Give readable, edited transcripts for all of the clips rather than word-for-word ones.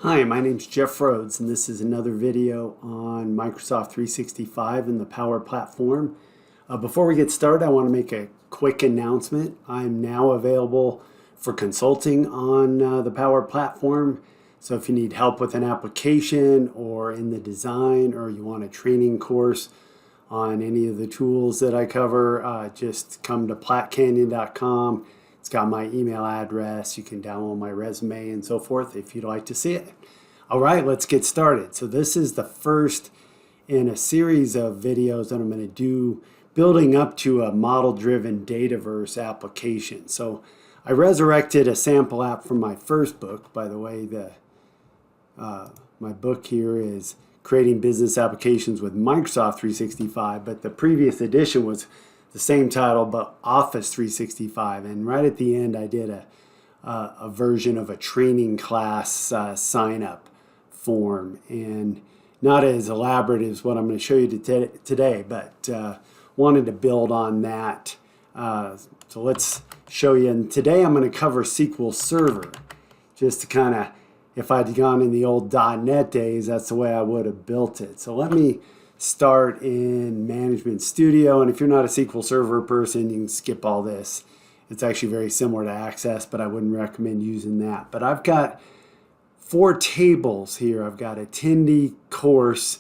Hi, my name's Jeff Rhodes, and this is another video on Microsoft 365 and the Power Platform. Before we get started, I want to make a quick announcement. I'm now available for consulting on the Power Platform. So if you need help with an application or in the design, or you want a training course on any of the tools that I cover, just come to platcanyon.com. It's got my email address. You can download my resume and so forth if you'd like to see it. All right, let's get started. So this is the first in a series of videos that I'm going to do building up to a model-driven Dataverse application. So I resurrected a sample app from my first book. By the way, my book here is Creating Business Applications with Microsoft 365, but the previous edition was the same title, but Office 365. And right at the end, I did a version of a training class sign-up form. And not as elaborate as what I'm going to show you today, but wanted to build on that. So let's show you. And today I'm going to cover SQL Server, just to kind of, if I'd gone in the old .NET days, that's the way I would have built it. So let me start in Management Studio, and if you're not a SQL Server person, you can skip all this. It's actually very similar to Access, but I wouldn't recommend using that. But I've got 4 tables here. I've got attendee, course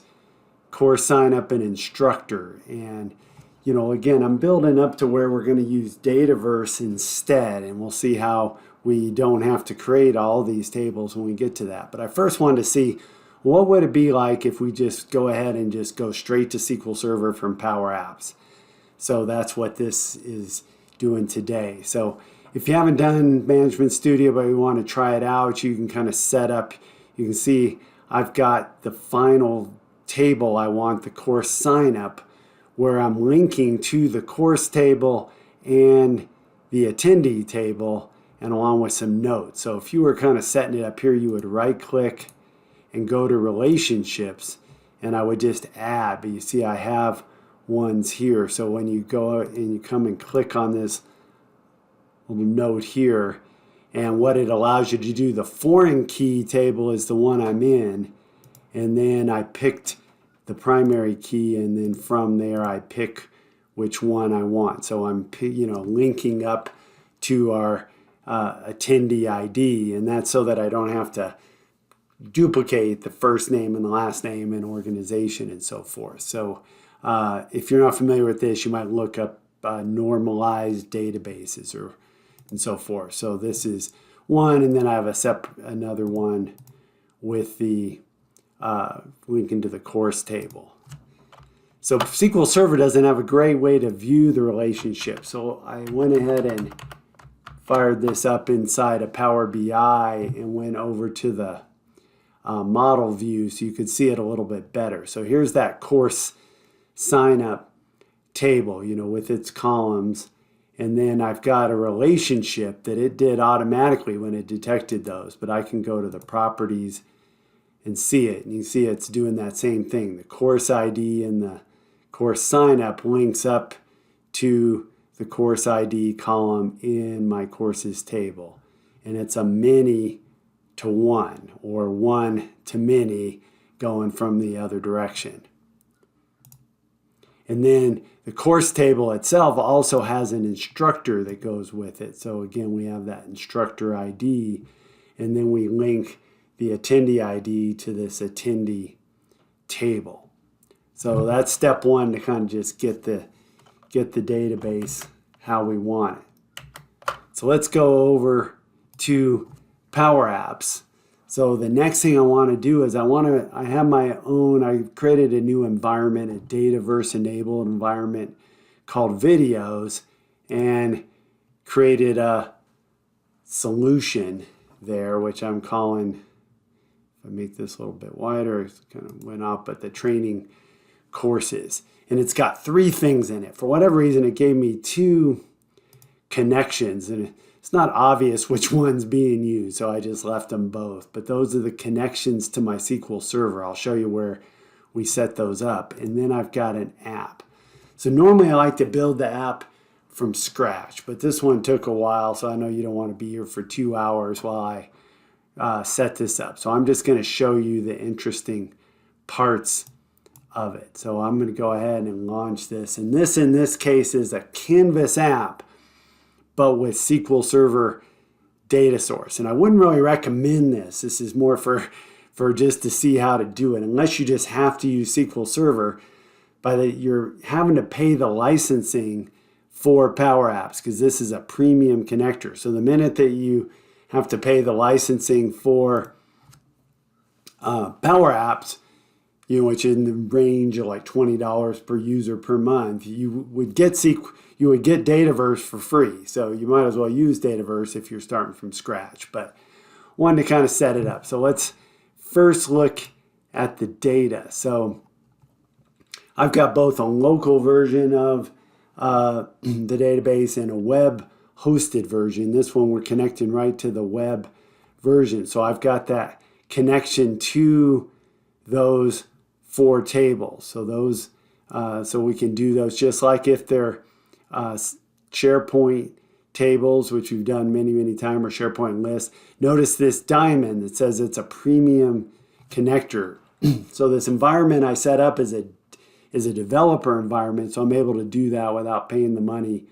sign up, and instructor. And you know, again, I'm building up to where we're going to use Dataverse instead, and we'll see how we don't have to create all these tables when we get to that. But I first wanted to see, what would it be like if we just go ahead and just go straight to SQL Server from Power Apps? So that's what this is doing today. So if you haven't done Management Studio but you want to try it out, you can kind of set up. You can see I've got the final table. I want the course sign up, where I'm linking to the course table and the attendee table, and along with some notes. So if you were kind of setting it up here, you would right click and go to relationships, and I would just add. But you see I have ones here, so when you go and you come and click on this little note here, and what it allows you to do, the foreign key table is the one I'm in, and then I picked the primary key, and then from there I pick which one I want. So I'm linking up to our attendee ID, and that's so that I don't have to duplicate the first name and the last name and organization and so forth. So if you're not familiar with this, you might look up normalized databases and so forth. So this is one, and then I have another one with the link into the course table. So SQL Server doesn't have a great way to view the relationship. So I went ahead and fired this up inside of Power BI and went over to the model view so you could see it a little bit better. So here's that course sign up table, with its columns, and then I've got a relationship that it did automatically when it detected those, but I can go to the properties and see it, and you see it's doing that same thing. The course ID and the course sign up links up to the course ID column in my courses table, and it's a many to one, or one to many, going from the other direction. And then the course table itself also has an instructor that goes with it. So again, we have that instructor ID, and then we link the attendee ID to this attendee table. So that's step one, to kind of just get the database how we want it. So let's go over to Power Apps. So the next thing I want to do is I have my own, I created a new environment, a Dataverse enabled environment called Videos, and created a solution there, which I'm calling, if I make this a little bit wider, it kind of went off, but the training courses. And it's got 3 things in it. For whatever reason, it gave me 2 connections, and it's not obvious which one's being used, so I just left them both. But those are the connections to my SQL Server. I'll show you where we set those up. And then I've got an app. So normally I like to build the app from scratch, but this one took a while, so I know you don't want to be here for 2 hours while I set this up. So I'm just going to show you the interesting parts of it. So I'm going to go ahead and launch this. And this in this case is a Canvas app, but with SQL Server data source. And I wouldn't really recommend this. This is more for just to see how to do it, unless you just have to use SQL Server. You're having to pay the licensing for Power Apps because this is a premium connector. So the minute that you have to pay the licensing for Power Apps, which is in the range of like $20 per user per month, you would get Dataverse for free. So you might as well use Dataverse if you're starting from scratch. But wanted to kind of set it up. So let's first look at the data. So I've got both a local version of the database and a web hosted version. This one we're connecting right to the web version. So I've got that connection to those 4 tables. So those, so we can do those just like if they're SharePoint tables, which we've done many times, or SharePoint lists. Notice this diamond that says it's a premium connector. So this environment I set up is a developer environment, so I'm able to do that without paying the money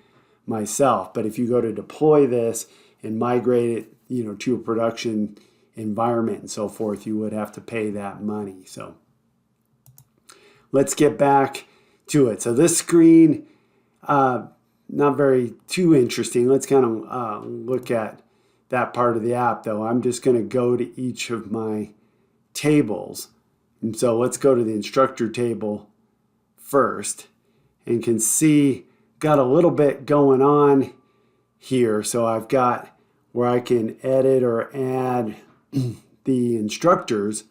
myself. But if you go to deploy this and migrate it, to a production environment and so forth, you would have to pay that money. So let's get back to it. So this screen, not very too interesting. Let's kind of look at that part of the app, though. I'm just going to go to each of my tables. And so let's go to the instructor table first, and can see got a little bit going on here. So I've got where I can edit or add the instructors,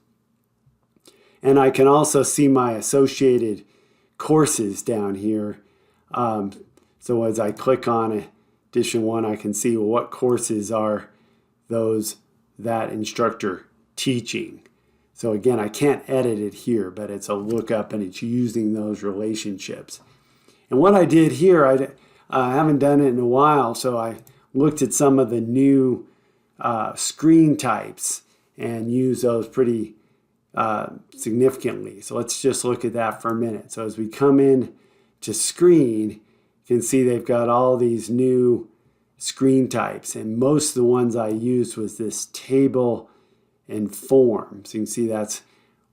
and I can also see my associated courses down here. So as I click on edition 1, I can see what courses are that instructor teaching. So again, I can't edit it here, but it's a lookup and it's using those relationships. And what I did here, I haven't done it in a while, so I looked at some of the new screen types and used those pretty significantly. So let's just look at that for a minute. So as we come in to screen, you can see they've got all these new screen types, and most of the ones I used was this table and form. So you can see that's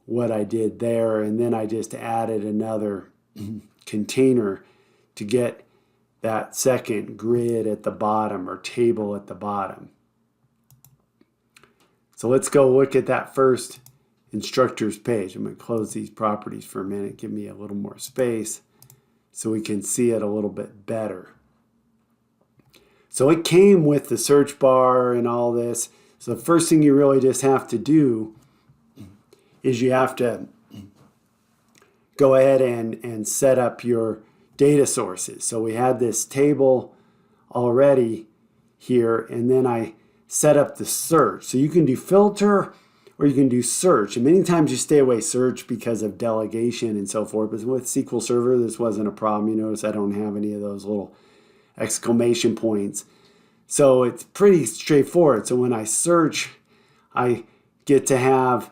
what I did there, and then I just added another container to get that second grid at the bottom or table at the bottom. So let's go look at that first instructors page. I'm going to close these properties for a minute, give me a little more space so we can see it a little bit better. So it came with the search bar and all this. So the first thing you really just have to do is you have to go ahead and set up your data sources. So we had this table already here, and then I set up the search. So you can do filter or you can do search. And many times you stay away search because of delegation and so forth. But with SQL Server, this wasn't a problem. You notice I don't have any of those little exclamation points. So it's pretty straightforward. So when I search, I get to have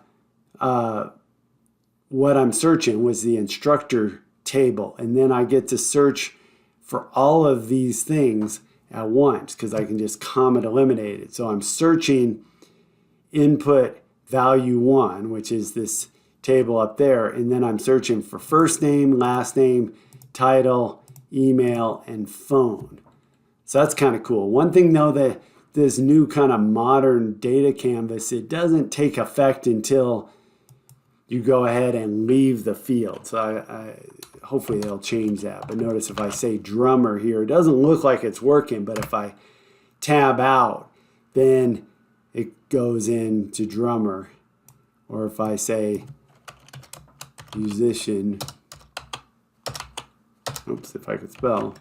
what I'm searching was the instructor table. And then I get to search for all of these things at once because I can just comment eliminate it. So I'm searching input value 1, which is this table up there. And then I'm searching for first name, last name, title, email, and phone. So that's kind of cool. One thing though, that this new kind of modern data canvas, it doesn't take effect until you go ahead and leave the field. So hopefully they'll change that. But notice if I say drummer here, it doesn't look like it's working, but if I tab out, then it goes into drummer. Or if I say musician, oops, if I could spell,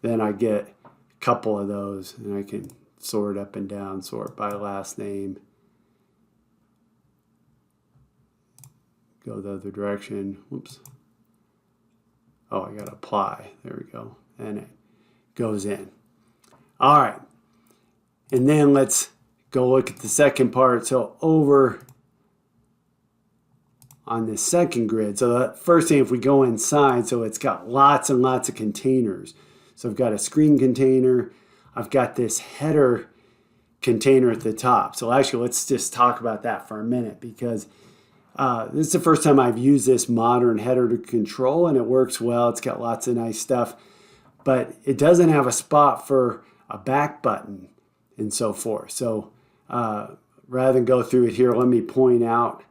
then I get a couple of those, and I can sort up and down, sort by last name, go the other direction. Whoops. Oh, I got to apply. There we go. And it goes in. All right. And then let's go look at the second part. So over on this second grid, so the first thing, if we go inside, so it's got lots and lots of containers. So I've got a screen container, I've got this header container at the top. So actually, let's just talk about that for a minute, because this is the first time I've used this modern header to control, and it works well. It's got lots of nice stuff, but it doesn't have a spot for a back button and so forth. So rather than go through it here, let me point out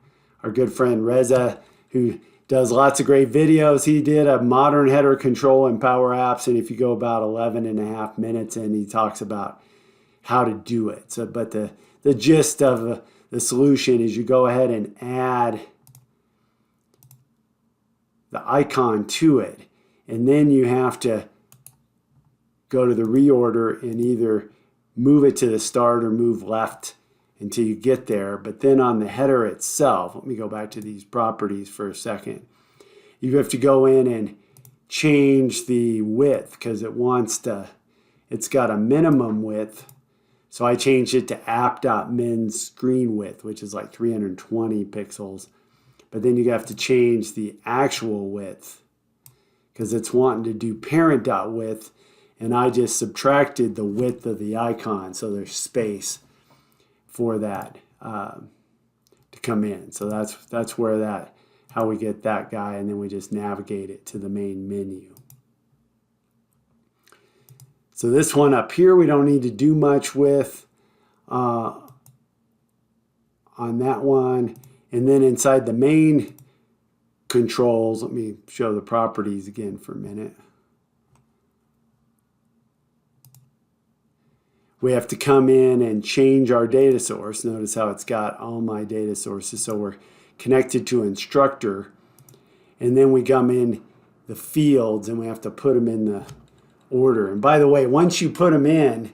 our good friend Reza, who does lots of great videos. He did a modern header control in Power Apps, and if you go about 11.5 minutes in, he talks about how to do it. So, but the gist of the solution is you go ahead and add the icon to it, and then you have to go to the reorder and either move it to the start or move left until you get there. But then on the header itself, let me go back to these properties for a second. You have to go in and change the width, because it's got a minimum width. So I changed it to app.min screen width, which is like 320 pixels. But then you have to change the actual width, because it's wanting to do parent.width, and I just subtracted the width of the icon, so there's space for that to come in. So that's where how we get that guy, and then we just navigate it to the main menu. So this one up here, we don't need to do much with on that one. And then inside the main controls, let me show the properties again for a minute. We have to come in and change our data source. Notice how it's got all my data sources. So we're connected to instructor. And then we come in the fields, and we have to put them in the order. And by the way, once you put them in,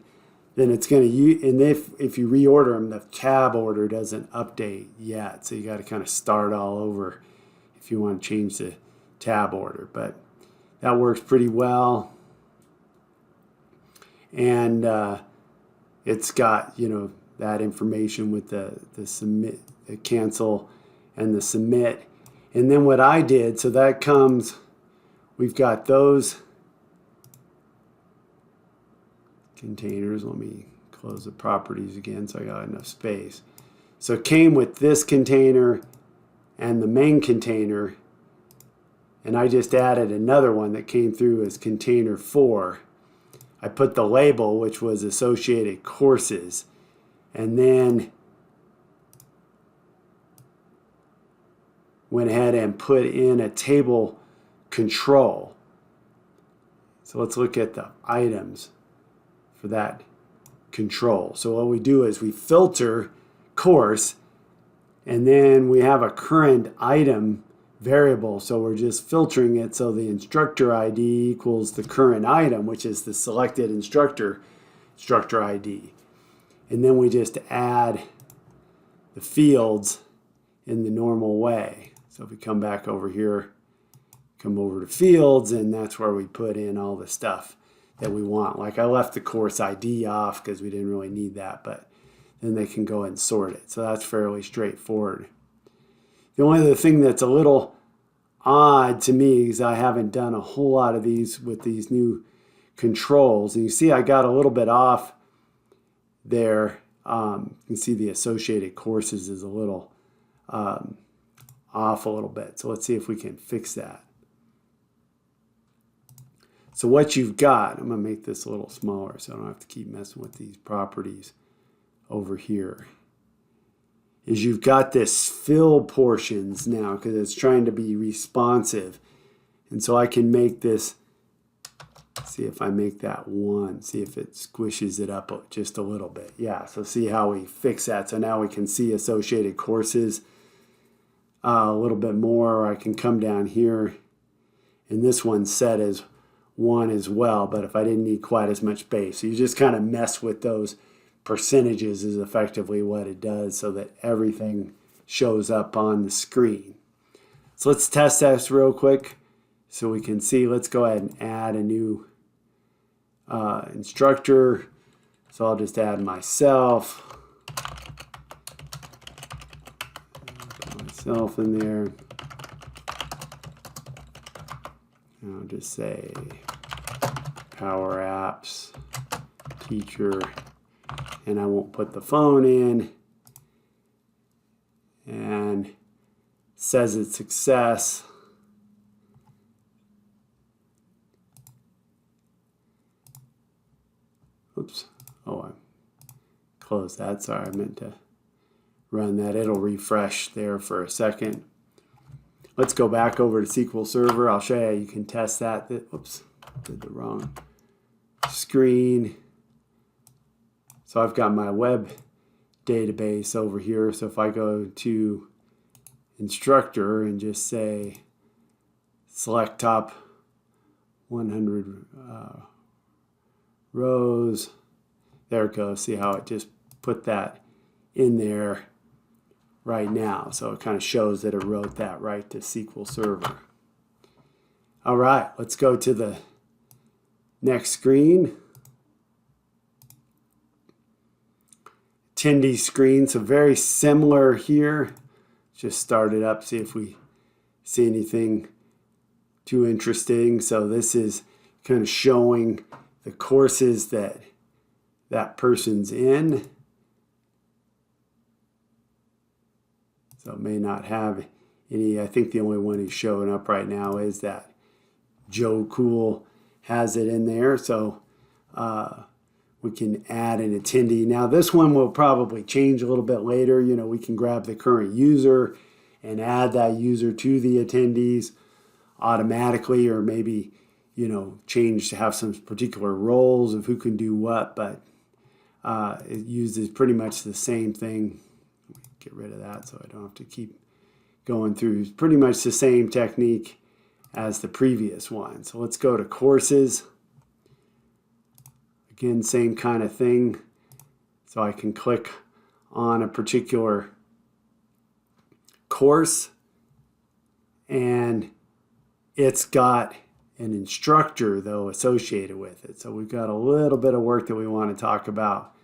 then it's going to, and if you reorder them, the tab order doesn't update yet. So you got to kind of start all over if you want to change the tab order. But that works pretty well. And it's got, that information with the submit, the cancel, and the submit. And then what I did, so that comes, we've got those containers. Let me close the properties again so I got enough space. So it came with this container and the main container, and I just added another one that came through as container 4. I put the label, which was associated courses, and then went ahead and put in a table control. So let's look at the items for that control. So what we do is we filter course, and then we have a current item variable. So we're just filtering it, so the instructor ID equals the current item, which is the selected instructor ID. And then we just add the fields in the normal way. So if we come back over here, come over to fields, and that's where we put in all the stuff that we want. Like I left the course ID off because we didn't really need that, but then they can go and sort it. So that's fairly straightforward. The only other thing that's a little odd to me is I haven't done a whole lot of these with these new controls. And you see I got a little bit off there. You can see the associated courses is a little off a little bit. So let's see if we can fix that. So what you've got, I'm going to make this a little smaller so I don't have to keep messing with these properties over here, is you've got this fill portions now because it's trying to be responsive. And so I can make this, see if I make that 1, see if it squishes it up just a little bit. Yeah, so see how we fix that. So now we can see associated courses a little bit more. Or I can come down here, and this one's set as 1 as well, but if I didn't need quite as much space. So you just kind of mess with those percentages is effectively what it does so that everything shows up on the screen. So let's test this real quick so we can see. Let's go ahead and add a new instructor. So I'll just add myself. self in there. I'll just say Power Apps teacher, and I won't put the phone in, and says it's success. Oops. Oh, I closed that. Sorry, I meant to run that. It'll refresh there for a second. Let's go back over to SQL Server. I'll show you. You can test that. Oops, did the wrong screen. So I've got my web database over here. So if I go to instructor and just say select top 100 rows, there it goes. See how it just put that in there right now. So it kind of shows that it wrote that right to SQL Server. All right, let's go to the next screen. Attendee screen, so very similar here. Just start it up, see if we see anything too interesting. So this is kind of showing the courses that that person's in. So it may not have any. I think the only one who's showing up right now is that Joe Cool has it in there. So we can add an attendee. Now this one will probably change a little bit later. You know, we can grab the current user and add that user to the attendees automatically, or maybe, you know, change to have some particular roles of who can do what, but it uses pretty much the same thing. Get rid of that so I don't have to keep going through. It's pretty much the same technique as the previous one. So let's go to courses. Again, same kind of thing. So I can click on a particular course and it's got an instructor though associated with it. So we've got a little bit of work that we want to talk about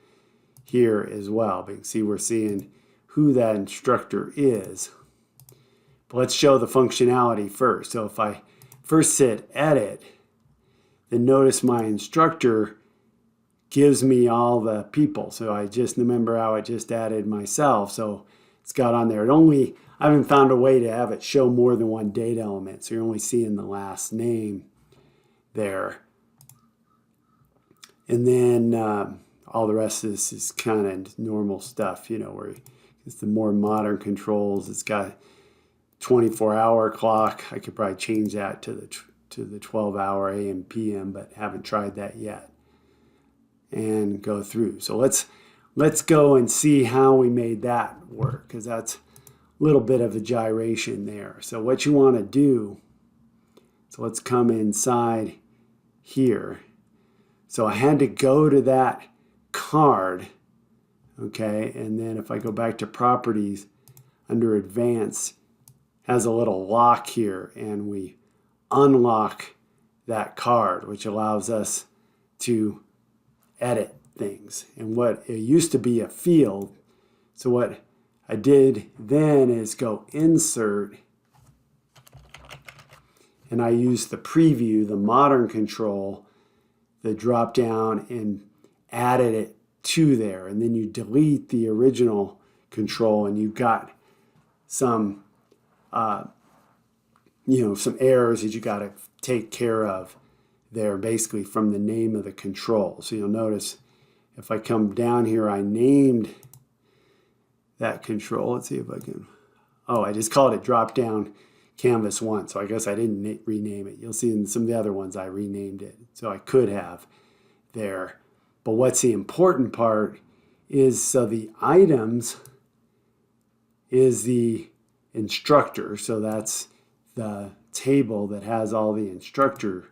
here as well. But you can see we're seeing who that instructor is. But let's show the functionality first. So if I first hit edit, then notice my instructor gives me all the people. So I just remember how I just added myself. So it's got on there. I haven't found a way to have it show more than one data element. So you're only seeing the last name there. And then all the rest of this is kind of normal stuff, you know, where it's the more modern controls. It's got 24-hour clock. I could probably change that to the 12-hour AM PM, but haven't tried that yet. And go through. So let's go and see how we made that work, because that's a little bit of a gyration there. So what you want to do, so let's come inside here. So I had to go to that card, okay, and then if I go back to properties under advanced, has a little lock here, and we unlock that card, which allows us to edit things. And what it used to be a field, so what I did then is go insert, and I used the preview, the modern control, the drop down, and added it to there. And then you delete the original control and you've got some some errors that you got to take care of there, basically from the name of the control. So you'll notice if I come down here, I named that control. Let's see if I can. Oh, I just called it drop down canvas 1. So I guess I didn't rename it. You'll see in some of the other ones I renamed it. So I could have there. But what's the important part is, so the items is the instructor. So that's the table that has all the instructor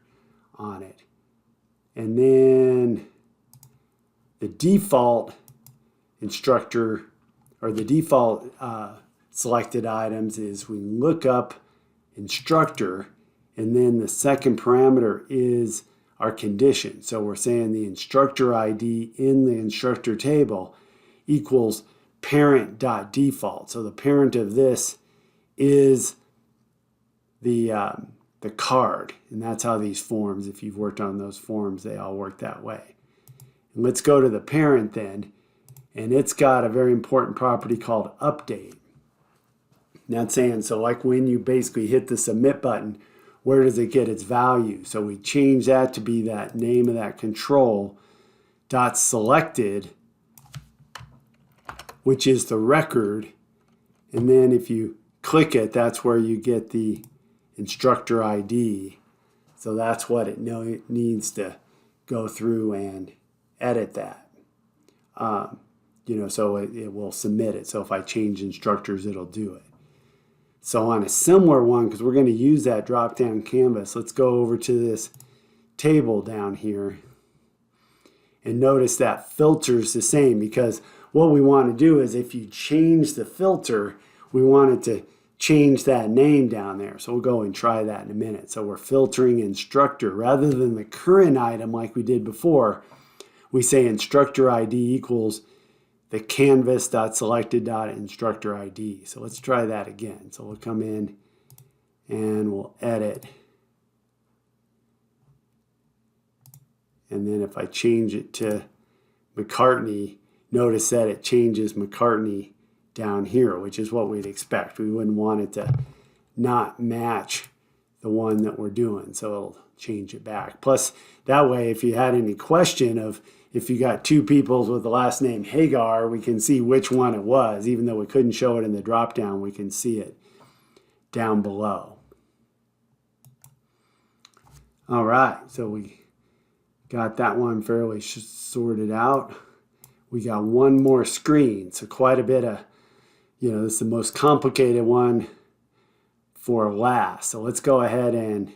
on it. And then the default instructor, or the default selected items, is we look up instructor, and then the second parameter is our condition. So we're saying the instructor ID in the instructor table equals parent.default. So the parent of this is the card. And that's how these forms, if you've worked on those forms, they all work that way. And let's go to the parent then. And it's got a very important property called update. And that's saying, so like when you basically hit the submit button, where does it get its value? So we change that to be that name of that control dot selected, which is the record. And then if you click it, that's where you get the instructor ID. So that's what it needs to go through and edit that. So it will submit it. So if I change instructors, it'll do it. So on a similar one, because we're going to use that drop-down canvas, let's go over to this table down here. And notice that filter's the same, because what we want to do is if you change the filter, we want it to change that name down there. So we'll go and try that in a minute. So we're filtering instructor. Rather than the current item like we did before, we say instructor ID equals the canvas.selected.instructor ID. So let's try that again. So we'll come in and we'll edit. And then if I change it to McCartney, notice that it changes McCartney down here, which is what we'd expect. We wouldn't want it to not match the one that we're doing. So it'll change it back. Plus, that way, if you had any question of if you got two people with the last name Hagar, we can see which one it was. Even though we couldn't show it in the drop-down, we can see it down below. All right, so we got that one fairly sorted out. We got one more screen, so quite a bit of, this is the most complicated one for last. So let's go ahead and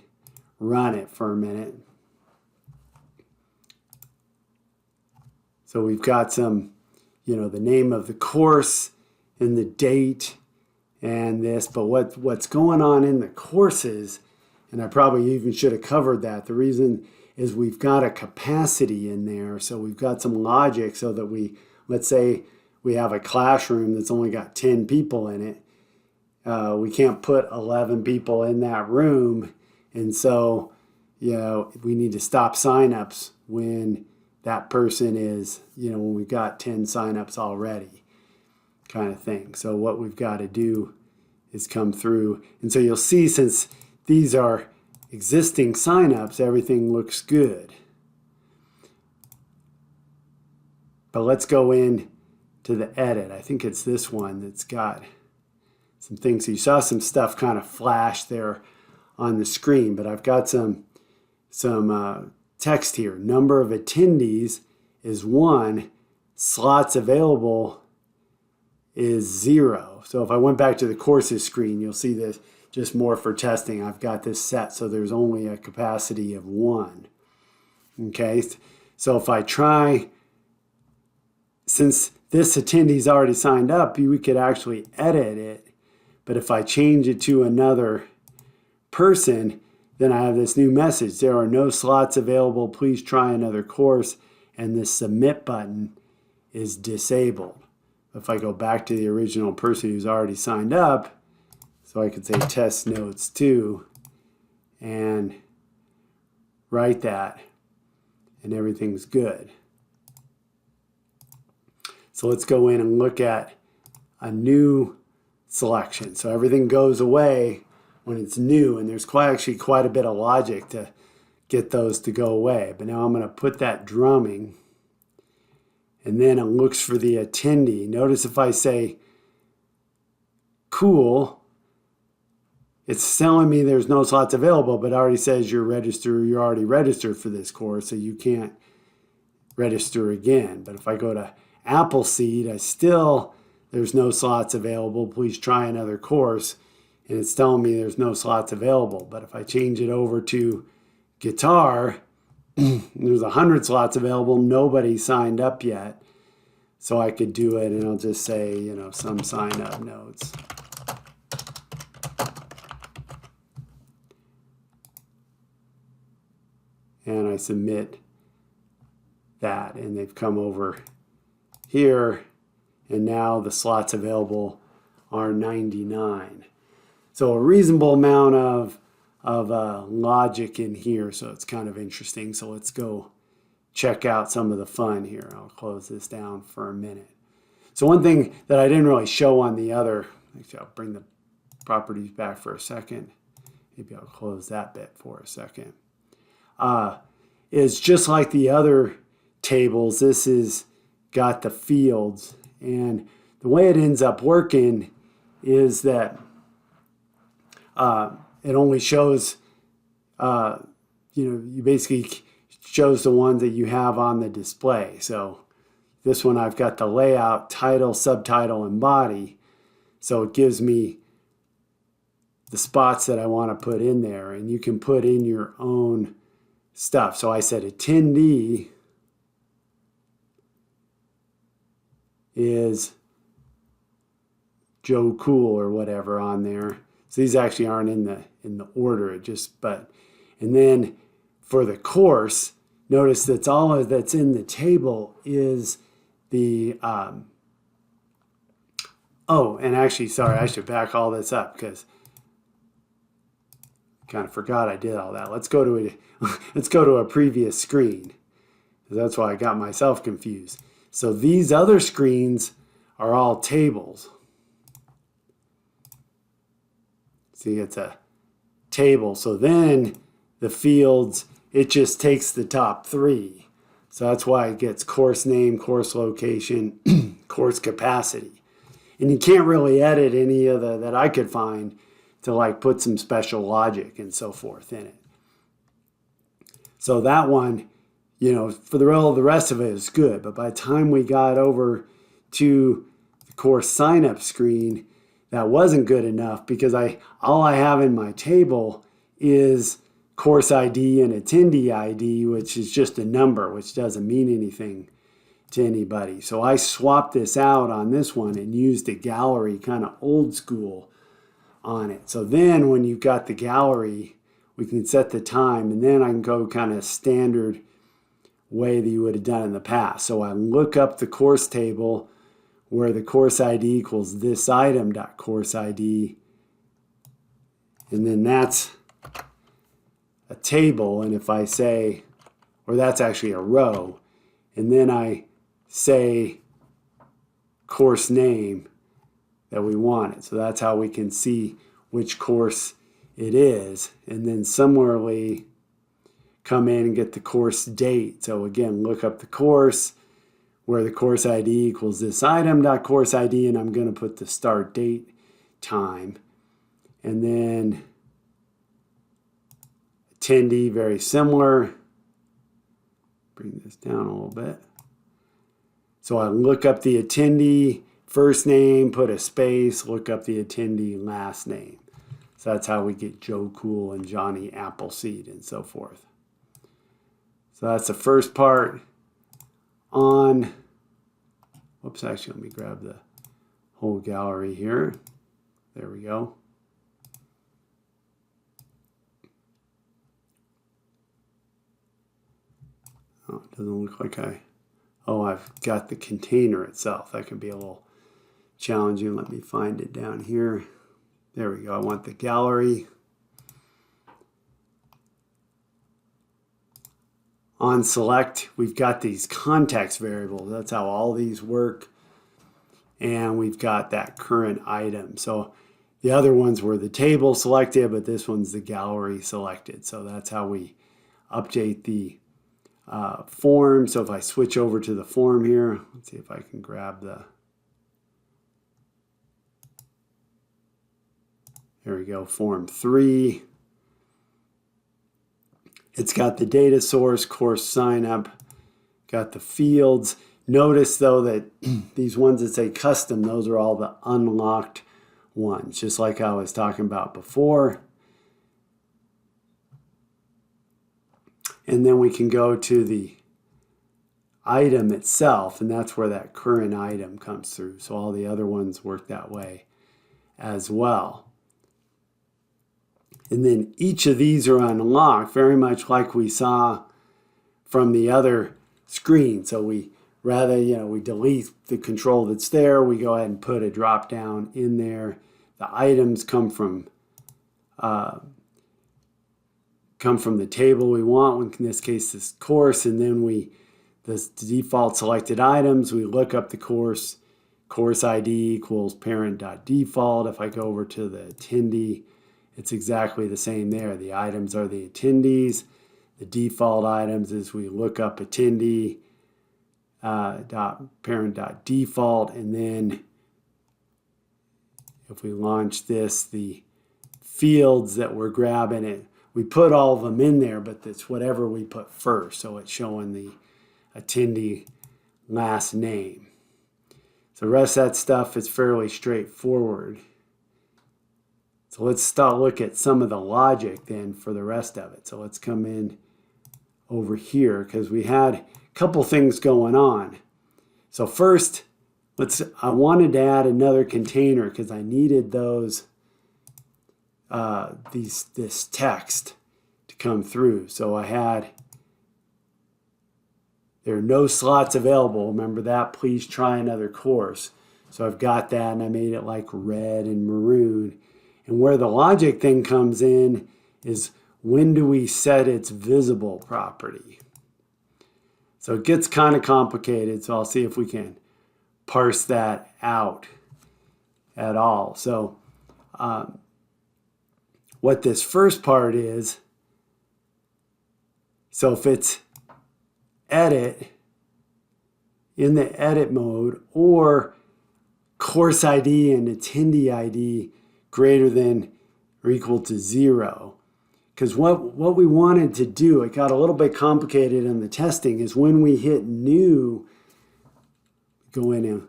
run it for a minute. So we've got some, the name of the course and the date and this, but what's going on in the courses, and I probably even should have covered that. The reason is we've got a capacity in there. So we've got some logic so that let's say we have a classroom that's only got 10 people in it. We can't put 11 people in that room. And so, we need to stop signups when that person is, when we've got 10 signups already, kind of thing. So what we've got to do is come through. And so you'll see, since these are existing signups, everything looks good. But let's go in to the edit. I think it's this one that's got some things. So you saw some stuff kind of flash there on the screen, but I've got some text here. Number of attendees is 1. Slots available is 0. So if I went back to the courses screen, you'll see this just more for testing. I've got this set so there's only a capacity of 1. Okay, so if I try, since this attendee's already signed up, we could actually edit it. But if I change it to another person, then I have this new message. There are no slots available. Please try another course. And the submit button is disabled. If I go back to the original person who's already signed up, so I could say test notes 2 and write that, and everything's good. So let's go in and look at a new selection. So everything goes away when it's new, and there's actually quite a bit of logic to get those to go away. But now I'm going to put that drumming, and then it looks for the attendee. Notice if I say cool, it's telling me there's no slots available, but it already says you're already registered for this course, so you can't register again. But if I go to Appleseed, there's no slots available. Please try another course. And it's telling me there's no slots available. But if I change it over to guitar, there's 100 slots available. Nobody signed up yet. So I could do it, and I'll just say, some sign up notes. And I submit that, and they've come over here, and now the slots available are 99. So a reasonable amount of logic in here, so it's kind of interesting. So let's go check out some of the fun here. I'll close this down for a minute. So one thing that I didn't really show on the other, actually I'll bring the properties back for a second. Maybe I'll close that bit for a second. Is just like the other tables, this is got the fields. And the way it ends up working is that it only shows, you basically shows the ones that you have on the display. So this one I've got the layout, title, subtitle, and body. So it gives me the spots that I want to put in there, and you can put in your own stuff. So I said attendee is Joe Cool or whatever on there. So these actually aren't in the order. And then for the course, notice that's all that's in the table is the and actually, sorry, I should back all this up because I kind of forgot I did all that. Let's go to a previous screen. That's why I got myself confused. So these other screens are all tables. See, it's a table. So then the fields, it just takes the top three. So that's why it gets course name, course location, course capacity. And you can't really edit any of that I could find to like put some special logic and so forth in it. So that one, for the rest of it is good. But by the time we got over to the course sign up screen, that wasn't good enough because all I have in my table is course ID and attendee ID, which is just a number, which doesn't mean anything to anybody. So I swapped this out on this one and used a gallery, kind of old school on it. So then when you've got the gallery, we can set the time, and then I can go kind of standard way that you would have done in the past. So I look up the course table where the course ID equals this item dot course ID, and then that's a table. And if I say, or that's actually a row, and then I say course name that we wanted. So that's how we can see which course it is. And then similarly, come in and get the course date. So again, look up the course where the course ID equals this item dot course ID, and I'm going to put the start date time. And then attendee, very similar. Bring this down a little bit. So I look up the attendee first name, put a space, look up the attendee last name. So that's how we get Joe Cool and Johnny Appleseed and so forth. So that's the first part on, whoops, actually let me grab the whole gallery here. There we go. Oh, it doesn't look like I've got the container itself. That can be a little challenging. Let me find it down here. There we go. I want the gallery. On select, we've got these context variables. That's how all these work. And we've got that current item. So the other ones were the table selected, but this one's the gallery selected. So that's how we update the form. So if I switch over to the form here, let's see if I can grab there we go, form 3. It's got the data source, course sign up, got the fields. Notice though that these ones that say custom, those are all the unlocked ones, just like I was talking about before. And then we can go to the item itself, and that's where that current item comes through. So all the other ones work that way as well. And then each of these are unlocked, very much like we saw from the other screen. So we we delete the control that's there. We go ahead and put a drop down in there. The items come from come from the table we want, in this case this course, and then the default selected items, we look up the course ID equals parent.default. If I go over to the attendee, it's exactly the same there. The items are the attendees. The default items is we look up attendee parent.default, and then if we launch this, the fields that we're grabbing, we put all of them in there, but it's whatever we put first. So it's showing the attendee last name. So the rest of that stuff is fairly straightforward. So let's start look at some of the logic then for the rest of it. So let's come in over here because we had a couple things going on. So first, I wanted to add another container because I needed those this text to come through. So there are no slots available. Remember that, please try another course. So I've got that, and I made it like red and maroon. And where the logic thing comes in is when do we set its visible property? So it gets kind of complicated, so I'll see if we can parse that out at all. So what this first part is, so if it's edit, in the edit mode, or course ID and attendee ID greater than or equal to 0. Because what we wanted to do, it got a little bit complicated in the testing, is when we hit new, go in and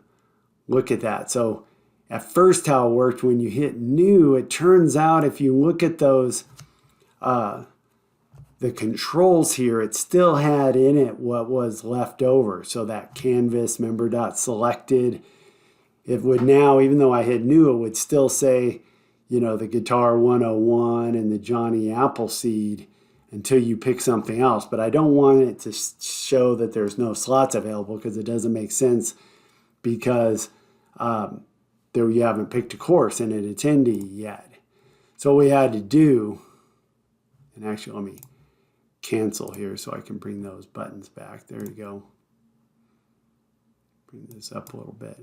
look at that. So at first how it worked, when you hit new, it turns out if you look at those, the controls here, it still had in it what was left over. So that canvas member.selected, it would now, even though I hit new, it would still say, the Guitar 101 and the Johnny Appleseed until you pick something else. But I don't want it to show that there's no slots available because it doesn't make sense because there you haven't picked a course and an attendee yet. So what we had to do, and actually let me cancel here so I can bring those buttons back. There you go. Bring this up a little bit.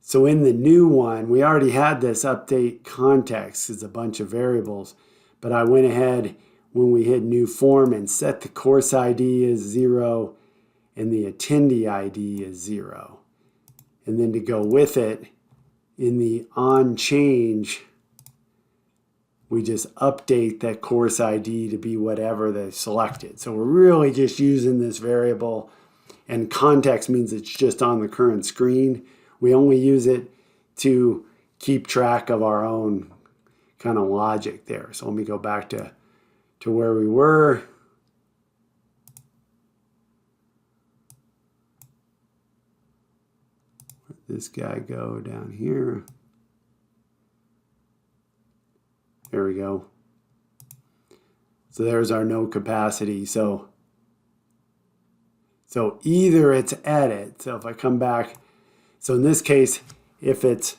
So in the new one, we already had this update context as a bunch of variables, but I went ahead when we hit new form and set the course ID as 0 and the attendee ID as 0. And then to go with it, in the on change, we just update that course ID to be whatever they selected. So we're really just using this variable, and context means it's just on the current screen. We only use it to keep track of our own kind of logic there. So let me go back to where we were. Where'd this guy go down here? There we go. So there's our no capacity. So either it's edit. So if I come back, so in this case, if it's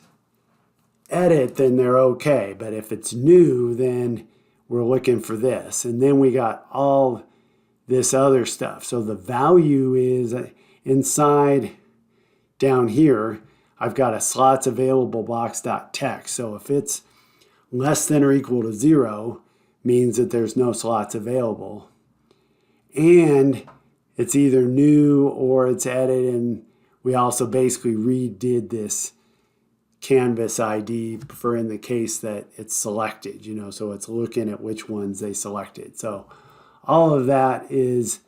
edit, then they're okay. But if it's new, then we're looking for this. And then we got all this other stuff. So the value is inside down here, I've got a slots available box.text. So if it's less than or equal to 0, means that there's no slots available. And it's either new or it's edit, and we also basically redid this canvas ID for in the case that it's selected, so it's looking at which ones they selected. So all of that is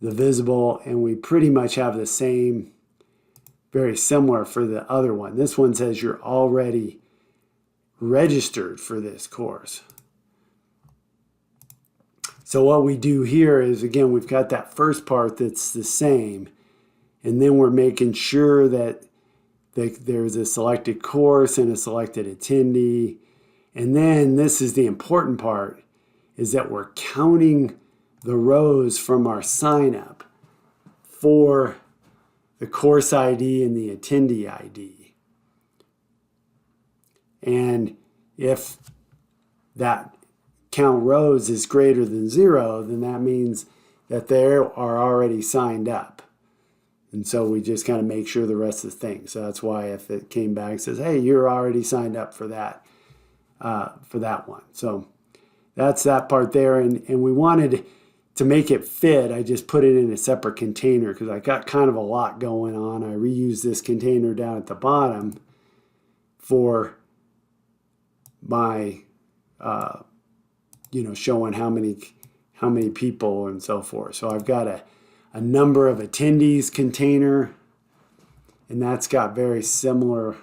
the visible, and we pretty much have the same, very similar for the other one. This one says you're already registered for this course. So what we do here is, again, we've got that first part that's the same, and then we're making sure that there's a selected course and a selected attendee. And then this is the important part, is that we're counting the rows from our sign up for the course ID and the attendee ID. And if that count rows is greater than 0, then that means that they are already signed up. And so we just kind of make sure the rest of the thing. So that's why if it came back and says, hey, you're already signed up for that one. So that's that part there. And we wanted to make it fit. I just put it in a separate container because I got kind of a lot going on. I reused this container down at the bottom for my, showing how many people and so forth. So I've got a number of attendees container, and that's got very similar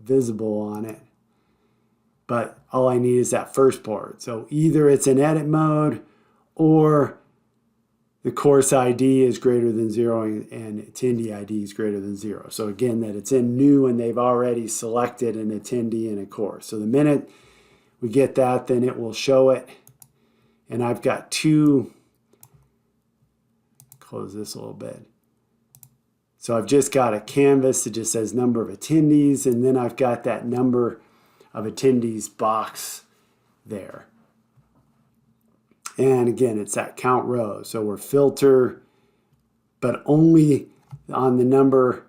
visible on it. But all I need is that first part. So either it's in edit mode or the course ID is greater than 0 and attendee ID is greater than 0. So again, that it's in new and they've already selected an attendee in a course. So the minute we get that, then it will show it. And I've got two, close this a little bit. So I've just got a canvas that just says number of attendees, and then I've got that number of attendees box there. And again, it's that count row. So we're filter, but only on the number,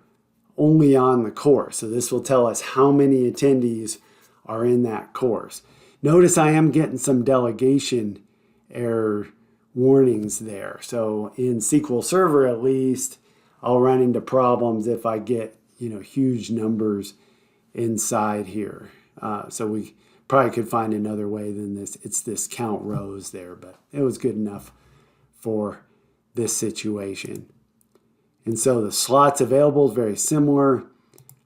only on the course. So this will tell us how many attendees are in that course. Notice I am getting some delegation error warnings there. So in SQL Server, at least, I'll run into problems if I get, huge numbers inside here. So we probably could find another way than this. It's this count rows there, but it was good enough for this situation. And so the slots available is very similar.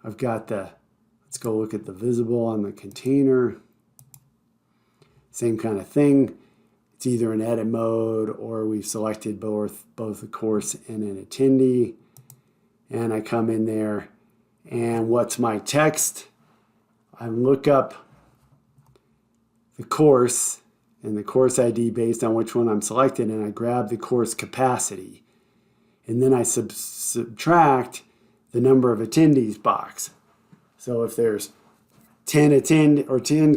I've got let's go look at the visible on the container. Same kind of thing. It's either in edit mode or we've selected both a course and an attendee. And I come in there, and what's my text? I look up the course and the course ID based on which one I'm selected, and I grab the course capacity. And then I subtract the number of attendees box. So if there's 10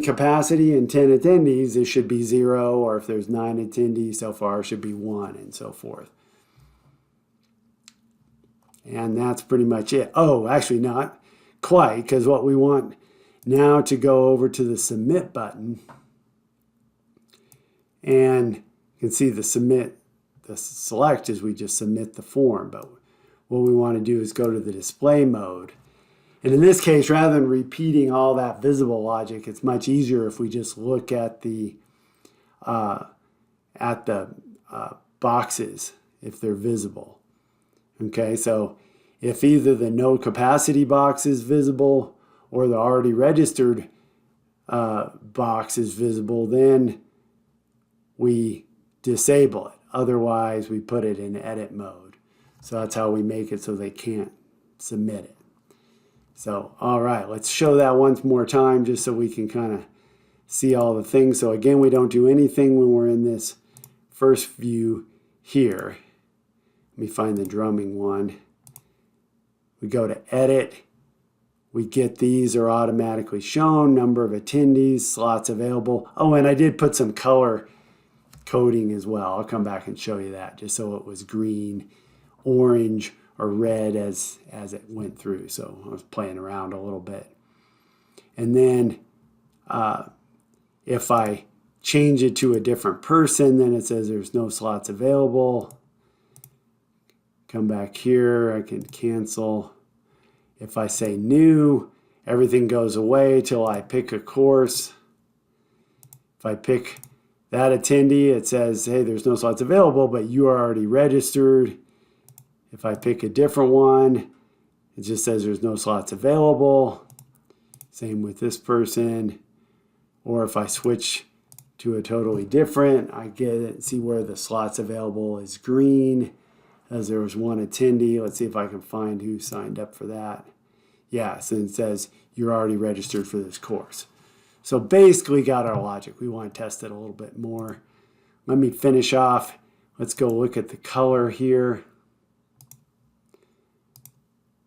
capacity and 10 attendees, it should be 0, or if there's 9 attendees so far, it should be 1, and so forth. And that's pretty much it. Oh, actually not quite, because what we want now to go over to the submit button, and you can see the select is we just submit the form, but what we want to do is go to the display mode. And in this case, rather than repeating all that visible logic, it's much easier if we just look at the boxes if they're visible. Okay, so if either the no capacity box is visible or the already registered box is visible, then we disable it. Otherwise, we put it in edit mode. So that's how we make it so they can't submit it. So, all right, let's show that once more time just so we can kind of see all the things. So again, we don't do anything when we're in this first view here. Let me find the drumming one. We go to edit. We get these are automatically shown, number of attendees, slots available. Oh, and I did put some color coding as well. I'll come back and show you that just so it was green, orange, or red as it went through. So I was playing around a little bit. And then if I change it to a different person, then it says there's no slots available. Come back here, I can cancel. If I say new, everything goes away till I pick a course. If I pick that attendee, it says, hey, there's no slots available, but you are already registered. If I pick a different one, it just says there's no slots available. Same with this person. Or if I switch to a totally different, I get it, see where the slots available is green, as there was one attendee. Let's see if I can find who signed up for that. Yeah, so it says you're already registered for this course. So basically got our logic. We want to test it a little bit more. Let me finish off. Let's go look at the color here.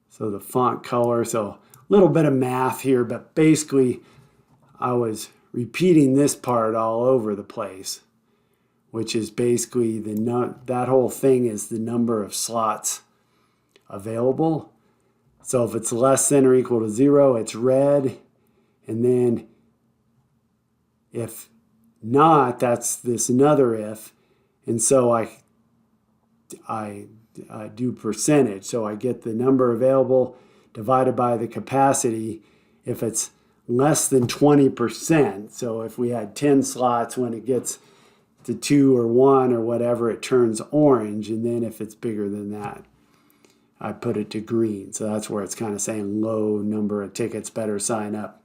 So the font color, so a little bit of math here, but basically I was repeating this part all over the place, which is basically that whole thing is the number of slots available. So if it's less than or equal to 0, it's red. And then if not, that's this another if. And so I do percentage. So I get the number available divided by the capacity. If it's less than 20%, so if we had 10 slots, when it gets to 2 or 1 or whatever, it turns orange. And then if it's bigger than that, I put it to green. So that's where it's kind of saying low number of tickets, better sign up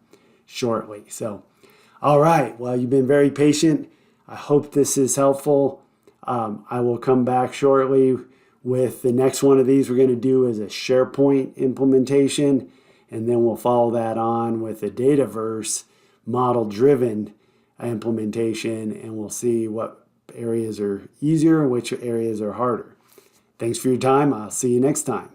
shortly. So, all right. Well, you've been very patient. I hope this is helpful. I will come back shortly with the next one of these we're going to do is a SharePoint implementation. And then we'll follow that on with a Dataverse model-driven implementation. And we'll see what areas are easier and which areas are harder. Thanks for your time. I'll see you next time.